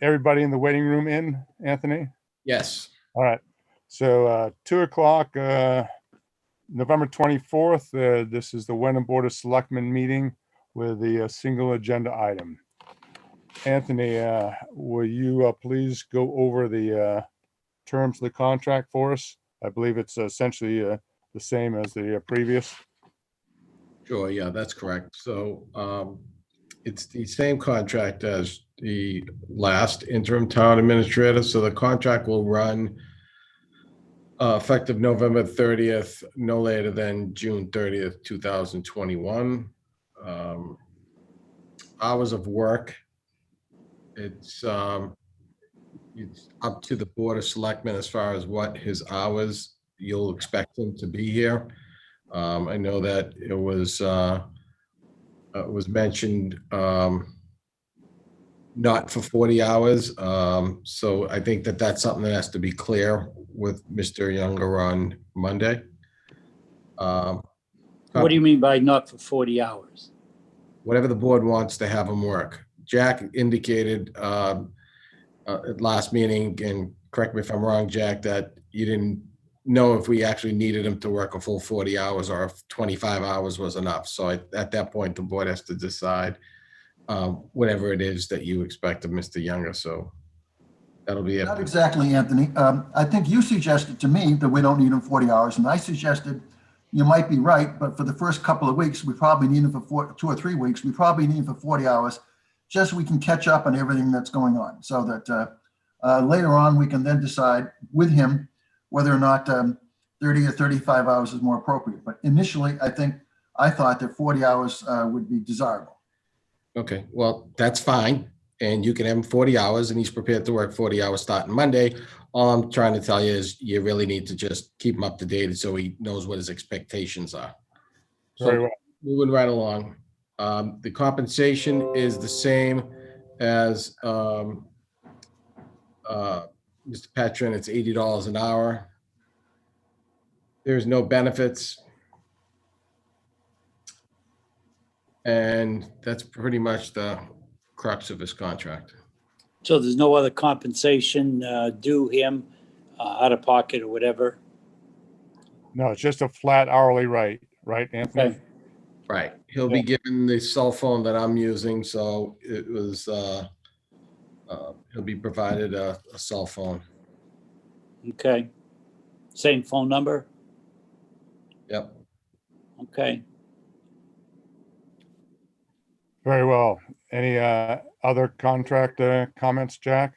everybody in the waiting room in, Anthony? Yes. All right. So 2 o'clock, November 24th, this is the Wenham Board of Selectmen meeting with the single agenda item. Anthony, will you please go over the terms of the contract for us? I believe it's essentially the same as the previous. Sure, yeah, that's correct. So it's the same contract as the last interim town administrator. So the contract will run effective November 30th, no later than June 30th, 2021. Hours of work, it's up to the Board of Selectmen as far as what his hours you'll expect him to be here. I know that it was mentioned not for 40 hours. So I think that that's something that has to be clear with Mr. Younger on Monday. What do you mean by not for 40 hours? Whatever the board wants to have him work. Jack indicated at last meeting, and correct me if I'm wrong, Jack, that you didn't know if we actually needed him to work a full 40 hours or if 25 hours was enough. So at that point, the board has to decide whatever it is that you expect of Mr. Younger. So that'll be it. Not exactly, Anthony. I think you suggested to me that we don't need him 40 hours, and I suggested you might be right, but for the first couple of weeks, we probably need him for 2 or 3 weeks. We probably need him for 40 hours, just so we can catch up on everything that's going on, so that later on we can then decide with him whether or not 30 or 35 hours is more appropriate. But initially, I thought that 40 hours would be desirable. Okay, well, that's fine. And you can have him 40 hours and he's prepared to work 40 hours starting Monday. All I'm trying to tell you is you really need to just keep him up to date so he knows what his expectations are. Very well. Moving right along. The compensation is the same as Mr. Petrin. It's $80 an hour. There's no benefits. And that's pretty much the crux of his contract. So there's no other compensation due him out of pocket or whatever? No, it's just a flat hourly rate, right, Anthony? Okay. Right. He'll be given the cell phone that I'm using, so it was, he'll be provided a cell phone. Okay. Same phone number? Yep. Okay. Very well. Any other contract comments, Jack?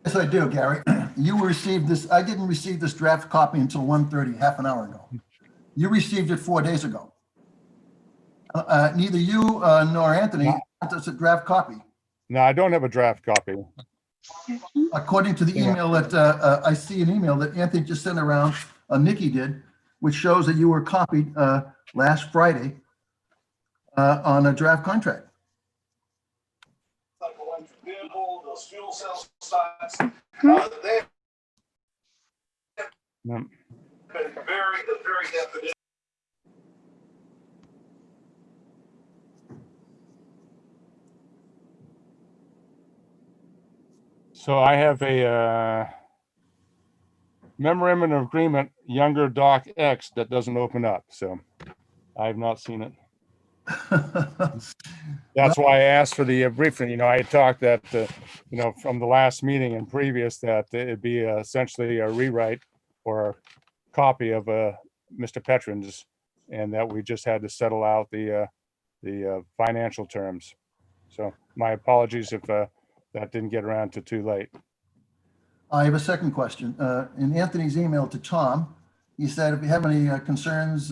Yes, I do, Gary. You received this. I didn't receive this draft copy until 1:30, half an hour ago. You received it 4 days ago. Neither you nor Anthony sent us a draft copy. No, I don't have a draft copy. According to the email that I see an email that Anthony just sent around, Nikki did, which shows that you were copied last Friday on a draft contract. Those fuel cell sites, they've been very definite. So I have a memorandum of agreement, Younger Doc X, that doesn't open up. So I have not seen it. That's why I asked for the briefing. I had talked that, from the last meeting and previous, that it'd be essentially a rewrite or a copy of Mr. Petrin's, and that we just had to settle out the financial terms. So my apologies if that didn't get around to too late. I have a second question. In Anthony's email to Tom, he said, if you have any concerns,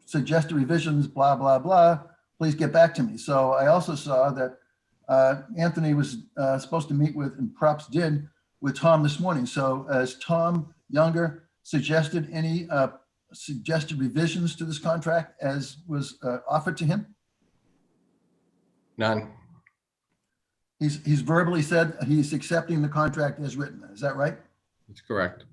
suggested revisions, blah, blah, blah, please get back to me. So I also saw that Anthony was supposed to meet with, and perhaps did, with Tom this morning. So has Tom Younger suggested any suggested revisions to this contract as was offered to him? None. He's verbally said he's accepting the contract as written. Is that right? That's correct.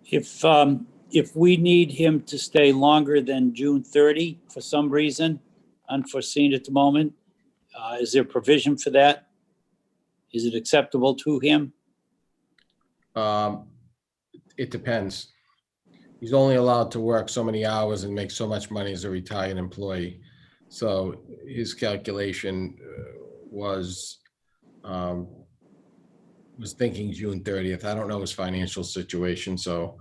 If we need him to stay longer than June 30 for some reason, unforeseen at the moment. Is there provision for that? Is it acceptable to him? It depends. He's only allowed to work so many hours and make so much money as a retired employee. So his calculation was thinking June 30th. I don't know his financial situation, so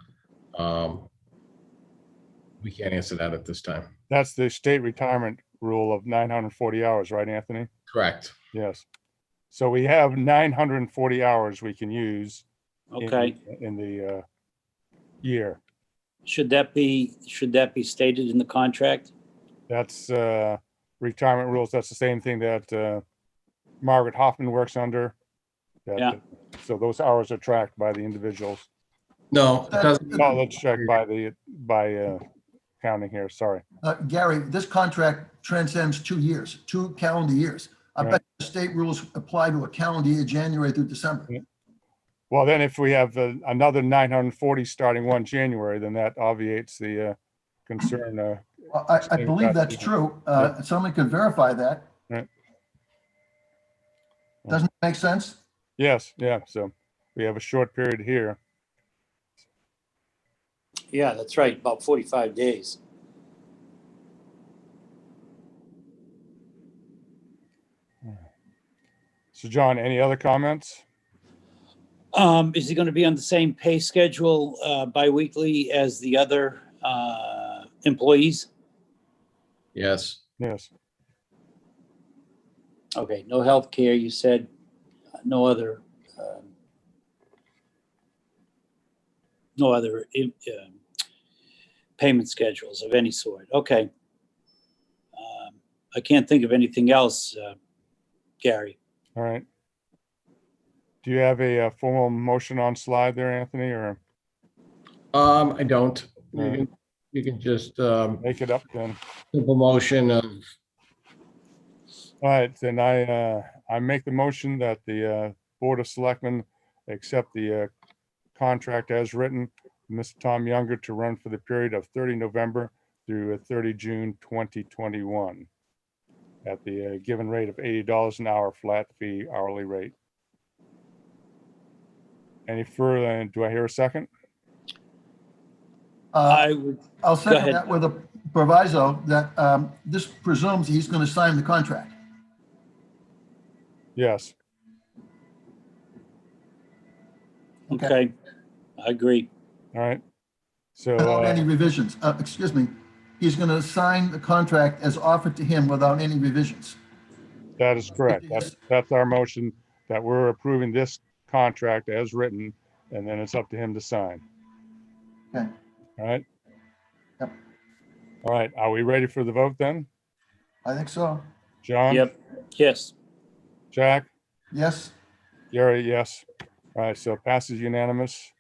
we can't answer that at this time. That's the state retirement rule of 940 hours, right, Anthony? Correct. Yes. So we have 940 hours we can use Okay. in the year. Should that be stated in the contract? That's retirement rules. That's the same thing that Margaret Hoffman works under. Yeah. So those hours are tracked by the individuals. No, it doesn't. No, that's checked by counting here. Sorry. Gary, this contract transcends 2 years, 2 calendar years. I Right. bet the state rules apply to a calendar year, January through December. Yeah. Well, then if we have another 940 starting 1 January, then that obviates the concern. Well, I believe that's true. Someone can verify that. Right. Doesn't it make sense? Yes, yeah. So we have a short period here. Yeah, that's right, about 45 days. So John, any other comments? Is he going to be on the same pay schedule biweekly as the other employees? Yes. Yes. Okay, no health care, you said, no other payment schedules of any sort. Okay. I can't think of anything else, Gary. All right. Do you have a formal motion on slide there, Anthony, or I don't. Right. You can just make it up then? simple motion of All right, then I make the motion that the Board of Selectmen accept the contract as written, Mr. Tom Younger to run for the period of 30 November through 30 June 2021 at the given rate of $80 an hour, flat fee hourly rate. Any further, do I hear a second? I would, I'll second ahead. that with a proviso that this presumes he's going to sign the contract. Yes. okay, I agree. All right. So Without any revisions. Excuse me. He's going to sign the contract as offered to him without any revisions. that is correct. That's our motion, that we're approving this contract as written, and then it's up to him to sign. Okay. All right. Yep. All right. Are we ready for the vote then? I think so. John? Yep, yes. Jack? Yes. Gary, yes. All right, so it passes unanimous.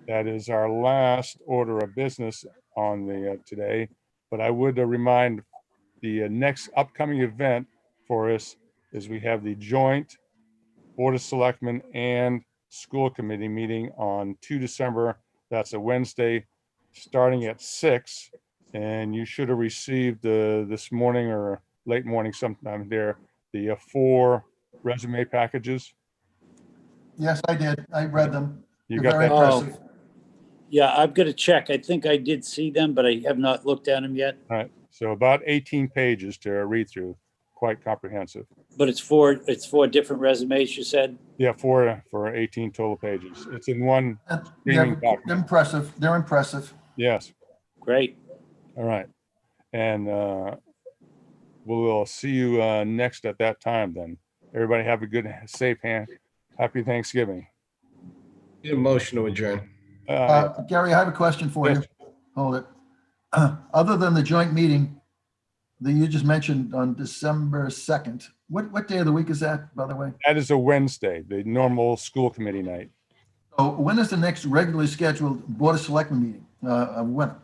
That is our last order of business on the today. But I would remind the next upcoming event for us is we have the joint Board of Selectmen and School Committee meeting on 2 December. That's a Wednesday, starting at 6. And you should have received this morning or late morning sometime there, the 4 resume packages. Yes, I did. I read them. You They're got very that? impressive. Yeah, I've got to check. I think I did see them, but I have not looked at them yet. All right, so about 18 pages to read through, quite comprehensive. But it's four different resumes, you said? Yeah, for 18 total pages. It's in one streaming They're document. impressive. They're impressive. Yes, Great. all right. And we'll see you next at that time then. Everybody have a good, safe happy Thanksgiving. need a motion to adjourn. Gary, I have a question for you. Yes. Hold it. Other than the joint meeting that you just mentioned on December 2nd, what day of the week is that, by the way? That is a Wednesday, the normal school committee night. So when is the next regularly scheduled Board of Selectmen meeting? When?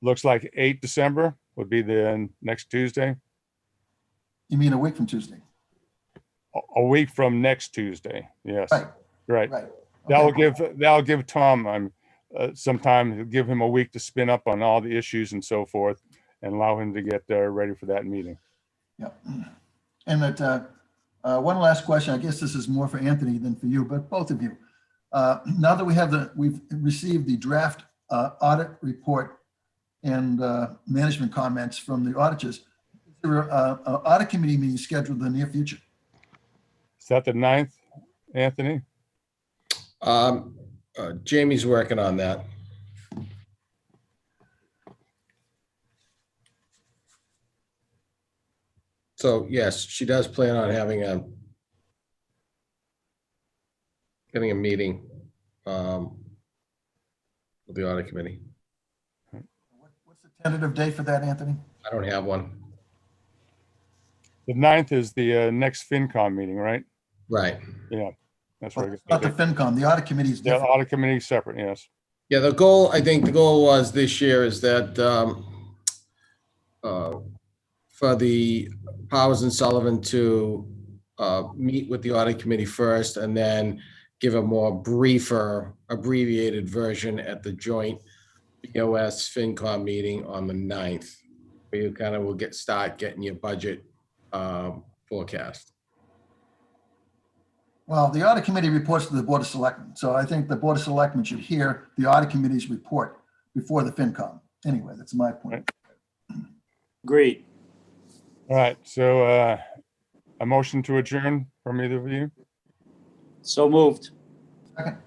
Looks like 8 December would be the next Tuesday, You mean a week from Tuesday? a week from next Tuesday. Yes, Right, right. right. That'll give Tom some time, give him a week to spin up on all the issues and so forth, and allow him to get ready for that meeting. Yep. And that, one last question, I guess this is more for Anthony than for you, but both of you. Now that we've received the draft audit report and management comments from the auditors, is there an audit committee meeting scheduled in the near future? Is that the 9th, Anthony? Jamie's working on that. So yes, she does plan on having getting a meeting with the audit committee. What's the tentative date for that, Anthony? I don't have one. The 9th is the next FinCom meeting, right? Right. Yeah, that's Well, right. it's not the FinCom, the audit committee is The different. audit committee is separate, yes. Yeah, I think the goal was this year is that for the Powers and Sullivan to meet with the audit committee first and then give a more briefer, abbreviated version at the joint BOS FinCom meeting on the 9th, where you kind of will start getting your budget forecast. Well, the audit committee reports to the Board of Selectmen, so I think the Board of Selectmen should hear the audit committee's report before the FinCom. Anyway, that's my point. Agreed. All right, so a motion to adjourn from either of you. So moved. Second,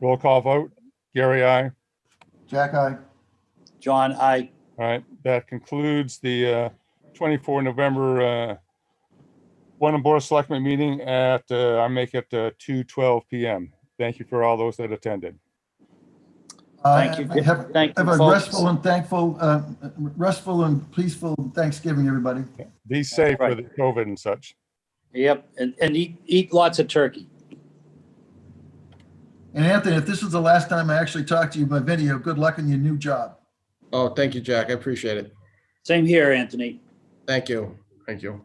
Roll call vote. Gary, aye. Jack, aye. John, I. All right, that concludes the 24 November Wenham Board of Selectmen meeting at, I make it 2:12 p.m. Thank you for all those that attended. Thank you. Have Thank you, a folks. restful and peaceful Thanksgiving, everybody. Be safe Right. with the COVID and such. Yep, and eat lots of turkey. And Anthony, if this is the last time I actually talk to you by video, good luck in your new job. Oh, thank you, Jack. I appreciate it. Same here, Anthony. Thank you. Thank you.